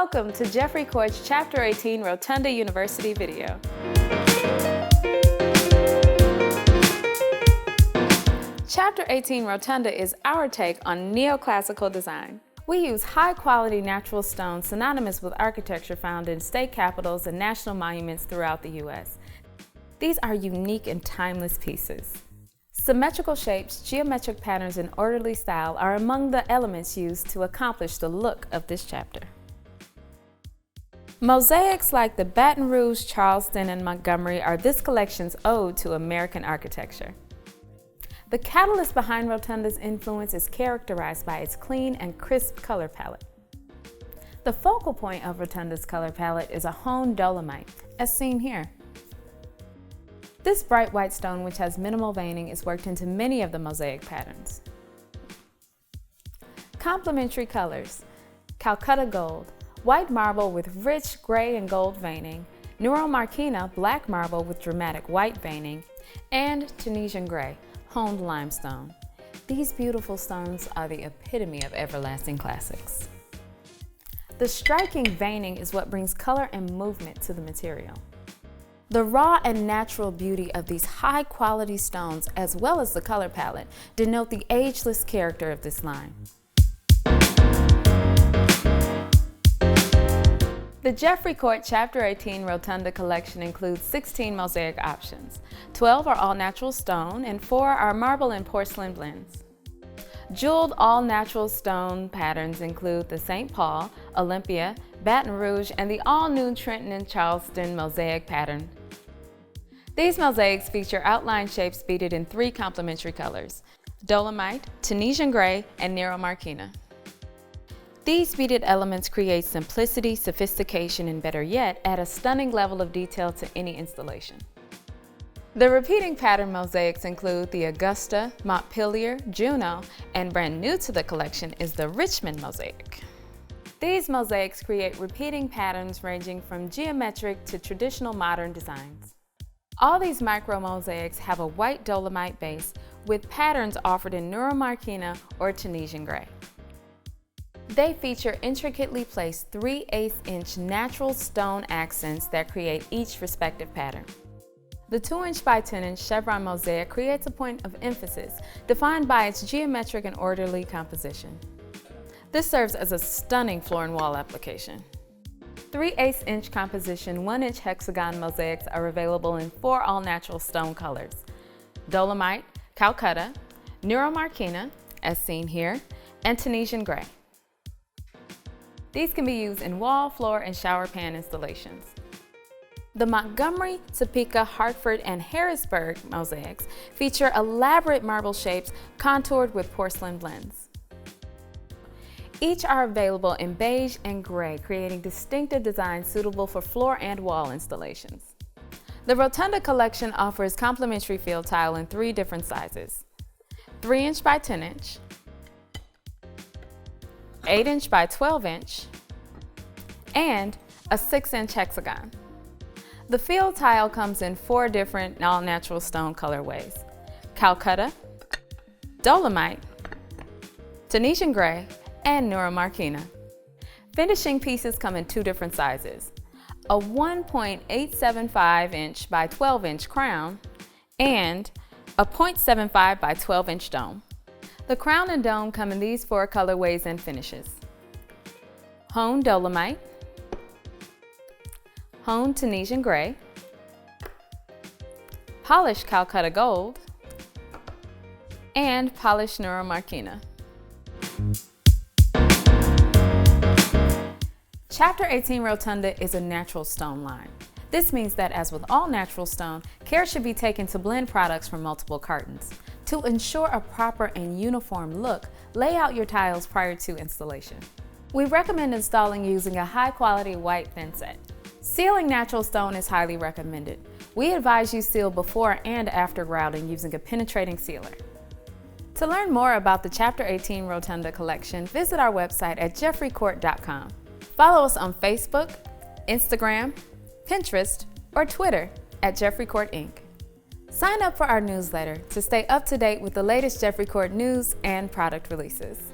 Welcome to Jeffrey Court's Chapter 18 Rotunda University video. Chapter 18 Rotunda is our take on neoclassical design. We use high-quality natural stone synonymous with architecture found in state capitals and national monuments throughout the U.S. These are unique and timeless pieces. Symmetrical shapes, geometric patterns, and orderly style are among the elements used to accomplish the look of this chapter. Mosaics like the Baton Rouge, Charleston, and Montgomery are this collection's ode to American architecture. The catalyst behind Rotunda's influence is characterized by its clean and crisp color palette. The focal point of Rotunda's color palette is a honed Dolomite, as seen here. This bright white stone, which has minimal veining, is worked into many of the mosaic patterns. Complementary colors: Calacatta Gold, white marble with rich gray and gold veining; Nero Marquina, black marble with dramatic white veining; and Tunisian Grey, honed limestone. These beautiful stones are the epitome of everlasting classics. The striking veining is what brings color and movement to the material. The raw and natural beauty of these high-quality stones, as well as the color palette, denote the ageless character of this line. The Jeffrey Court Chapter 18 Rotunda collection includes 16 mosaic options. 12 are all-natural stone and 4 are marble and porcelain blends. Jeweled all-natural stone patterns include the St. Paul, Olympia, Baton Rouge, and the all-new Trenton and Charleston mosaic pattern. These mosaics feature outline shapes beaded in 3 complementary colors: Dolomite, Tunisian Grey, and Nero Marquina. These beaded elements create simplicity, sophistication, and better yet, add a stunning level of detail to any installation. The repeating pattern mosaics include the Augusta, Montpelier, Juno, and brand new to the collection is the Richmond mosaic. These mosaics create repeating patterns ranging from geometric to traditional modern designs. All these micro mosaics have a white Dolomite base with patterns offered in Nero Marquina or Tunisian Grey. They feature intricately placed 3/8 inch natural stone accents that create each respective pattern. The 2" by 10" chevron mosaic creates a point of emphasis defined by its geometric and orderly composition. This serves as a stunning floor and wall application. 3/8 inch composition 1" hexagon mosaics are available in 4 all-natural stone colors: Dolomite, Calacatta, Nero Marquina, as seen here, and Tunisian Grey. These can be used in wall, floor, and shower pan installations. The Montgomery, Topeka, Hartford, and Harrisburg mosaics feature elaborate marble shapes contoured with porcelain blends. Each are available in beige and gray, creating distinctive designs suitable for floor and wall installations. The Rotunda collection offers complementary field tile in 3 different sizes: 3" by 10", 8" by 12", and a 6" hexagon. The field tile comes in 4 different all-natural stone colorways: Calacatta, Dolomite, Tunisian Grey, and Nero Marquina. Finishing pieces come in 2 different sizes: a 1.875" by 12" crown and a 0.75 by 12" dome. The crown and dome come in these 4 colorways and finishes: honed Dolomite, honed Tunisian Grey, polished Calacatta Gold, and polished Nero Marquina. Chapter 18 Rotunda is a natural stone line. This means that, as with all natural stone, care should be taken to blend products from multiple cartons. To ensure a proper and uniform look, lay out your tiles prior to installation. We recommend installing using a high-quality white thin set. Sealing natural stone is highly recommended. We advise you seal before and after grouting using a penetrating sealer. To learn more about the Chapter 18 Rotunda collection, visit our website at jeffreycourt.com. Follow us on Facebook, Instagram, Pinterest, or Twitter at Jeffrey Court Inc. Sign up for our newsletter to stay up to date with the latest Jeffrey Court news and product releases.